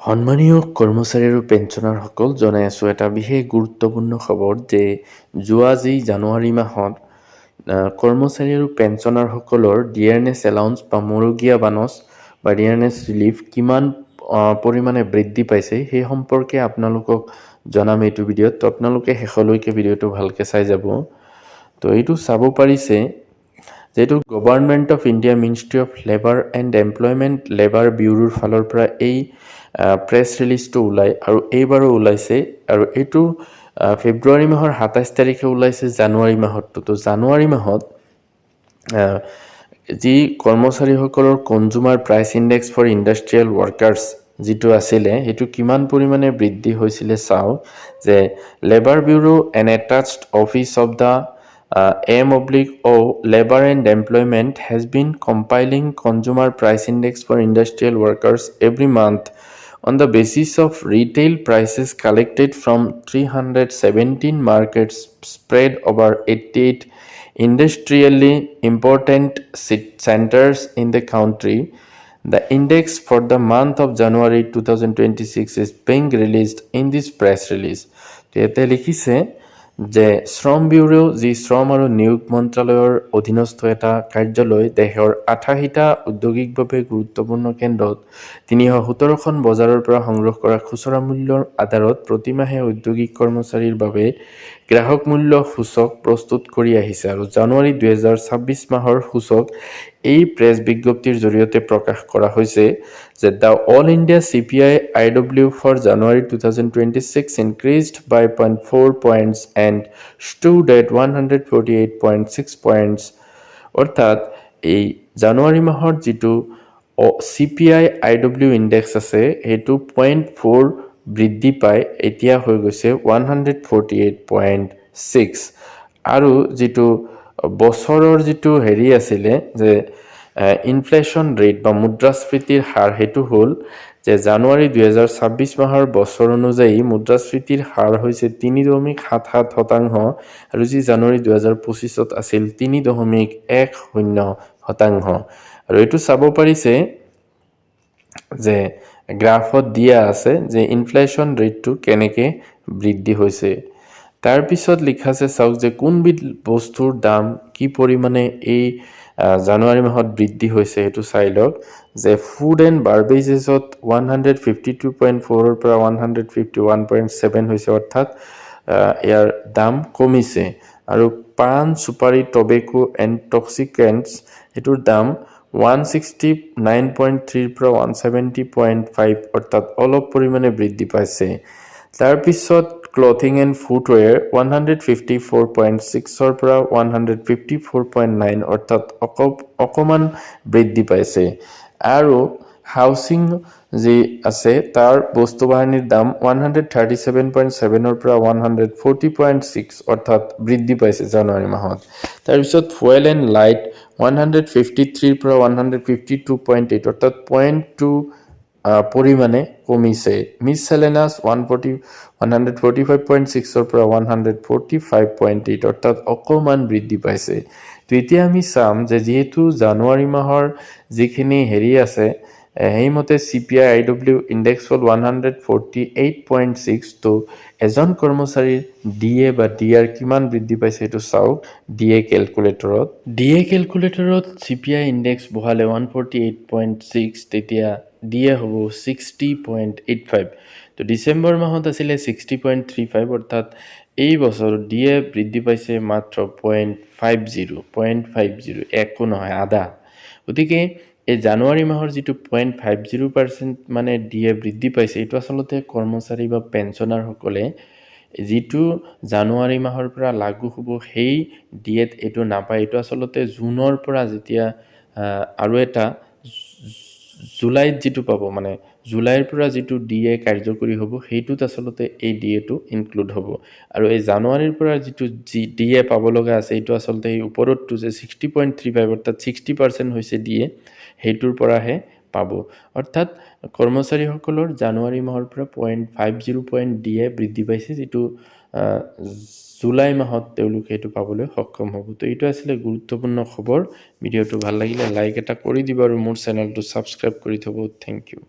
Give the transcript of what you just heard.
সন্মানীয় কৰ্মচাৰী আৰু পেঞ্চনাৰসকল জনাই আছোঁ এটা বিশেষ গুৰুত্বপূৰ্ণ খবৰ যে যোৱা জানুৱাৰী মাহত কৰ্মচাৰী আৰু পেঞ্চনাৰসকলৰ ডিয়াৰনেছ এলাউন্স বা মৰুগীয়া বানচ বা ডিয়াৰনেছ ৰিলিফ কিমান পৰিমাণে বৃদ্ধি পাইছে সেই সম্পৰ্কে আপোনালোকক জনাম এইটো ভিডিঅ'ত। তো আপোনালোকে শেষলৈকে ভিডিঅ'টো ভালকৈ চাই যাব। তো এইটো চাব পাৰিছে যেটো government of India ministry of labour and employment labour ব্যুৰোৰ ফালৰ পৰা এই প্ৰেছ ৰিলিজটো ওলাই আৰু এইবাৰো ওলাইছে আৰু এইটো ফেব্ৰুৱাৰী মাহৰ ২৭ তাৰিখে ওলাইছে জানুৱাৰী মাহত। তো জানুৱাৰী মাহত যি কৰ্মচাৰীসকলৰ consumer price index for industrial workers যিটো আছিলে সেইটো কিমান পৰিমাণে বৃদ্ধি হৈছিলে চাওঁ যে labour bureau an attached office of the M/O Labor and Employment has been compiling consumer price index for industrial workers every month on the basis of retail prices collected from 317 markets spread over 88 industrially important centers in the country. The index for the month of January 2026 is being released in this press release. এতে লিখিছে যে শ্ৰম bureau যি শ্ৰম আৰু নিয়োগ মন্ত্ৰালয়ৰ অধীনস্থ এটা কাৰ্যালয় দেশৰ ৮৮টা ঔদ্যোগিকভাৱে গুৰুত্বপূৰ্ণ কেন্দ্ৰত ৩১৭খন বজাৰৰ পৰা সংগ্ৰহ কৰা খুচৰা মূল্যৰ আধাৰত প্ৰতিমাহে ঔদ্যোগিক কৰ্মচাৰীৰ বাবে গ্ৰাহক মূল্য সূচক প্ৰস্তুত কৰি আহিছে আৰু জানুৱাৰী ২০২৬ মাহৰ সূচক এই প্ৰেছ বিজ্ঞপ্তিৰ জৰিয়তে প্ৰকাশ কৰা হৈছে যে the all India CPI IW for January 2026 increased by 0.4 points and stood at 148.6 points. অৰ্থাৎ এই জানুৱাৰী মাহৰ যিটো CPI IW ইণ্ডেক্স আছে সেইটো 0.4 বৃদ্ধি পাই এতিয়া হৈ গৈছে 148.6 আৰু যিটো বছৰৰ যিটো হেৰি আছিলে যে ইনফ্লেশ্যন ৰেট বা মুদ্ৰাস্ফীতিৰ হাৰ সেইটো হ'ল যে জানুৱাৰী ২০২৬ মাহৰ বছৰ অনুযায়ী মুদ্ৰাস্ফীতিৰ হাৰ হৈছে ৩.৭৭% আৰু যি জানুৱাৰী ২০২৫ত আছিল ৩.১০%। আৰু এইটো চাব পাৰিছে যে গ্ৰাফত দিয়া আছে যে ইনফ্লেশ্যন ৰেটটো কেনেকৈ বৃদ্ধি হৈছে। তাৰপিছত লিখা আছে চাওক যে কোনবিধ বস্তুৰ দাম কি পৰিমাণে এই জানুৱাৰী মাহত বৃদ্ধি হৈছে সেইটো চাই লওক যে ফুড এণ্ড বাৰ্বেজেছত 152.4ৰ পৰা 151.7 হৈছে অৰ্থাৎ ইয়াৰ দাম কমিছে আৰু পান চুপাৰী টবেকো এণ্ড টক্সিকেণ্টছ এইটোৰ দাম 169.3ৰ পৰা 170.5 অৰ্থাৎ অলপ পৰিমাণে বৃদ্ধি পাইছে। তাৰপিছত ক্লথিং এণ্ড ফুটৱেৰ 154.6ৰ পৰা 154.9 অৰ্থাৎ অকমান বৃদ্ধি পাইছে আৰু হাউচিং যি আছে তাৰ বস্তু বাহিনীৰ দাম 137.7ৰ পৰা 140.6 অৰ্থাৎ বৃদ্ধি পাইছে জানুৱাৰী মাহত। তাৰপিছত ফুয়েল এণ্ড লাইট 153ৰ পৰা 152.8 অৰ্থাৎ 0.2 পৰিমাণে কমিছে। মিছচেলেনাছ 145.6ৰ পৰা 145.8 অৰ্থাৎ অকমান বৃদ্ধি পাইছে। তো এতিয়া আমি চাম যে যিহেতু জানুৱাৰী মাহৰ যিখিনি হেৰি আছে সেইমতে CPI IW ইণ্ডেক্স হ'ল 148.6। তো এজন কৰ্মচাৰীৰ DA বা DR কিমান বৃদ্ধি পাইছে সেইটো চাওক DA কেলকুলেটৰত CPI ইণ্ডেক্স বহালে 148.6 তেতিয়া DA হ'ব 60.85। তো ডিচেম্বৰ মাহত আছিলে 60.35 অৰ্থাৎ এই বছৰ DA বৃদ্ধি পাইছে মাত্ৰ 0.50 একো নহয় আধা। গতিকে এই জানুৱাৰী মাহৰ যিটো 0.50% মানে DA বৃদ্ধি পাইছে এইটো আচলতে কৰ্মচাৰী বা পেঞ্চনাৰসকলে যিটো জানুৱাৰী মাহৰ পৰা লাগু হ'ব সেই DAত এইটো নাপায়। এইটো আচলতে জুনৰ পৰা যেতিয়া আৰু এটা জুলাইত যিটো পাব মানে জুলাইৰ পৰা যিটো DA কাৰ্যকৰী হ'ব সেইটোত আচলতে এই DAটো ইনক্লুড হ'ব আৰু এই জানুৱাৰীৰ পৰা যিটো DA পাব লগা আছে এইটো আচলতে এই ওপৰতটো যে 60.35 অৰ্থাৎ 60% হৈছে DA সেইটোৰ পৰাহে পাব। অৰ্থাৎ কৰ্মচাৰীসকলৰ জানুৱাৰী মাহৰ পৰা 0.50 DA বৃদ্ধি পাইছে যিটো জুলাই মাহত তেওঁলোকে এইটো পাবলৈ সক্ষম হ'ব। তো এইটো আছিলে গুৰুত্বপূৰ্ণ খবৰ। ভিডিঅ'টো ভাল লাগিলে লাইক এটা কৰি দিব আৰু মোৰ চেনেলটো ছাবস্ক্ৰাইব কৰি থ'ব। Thank U.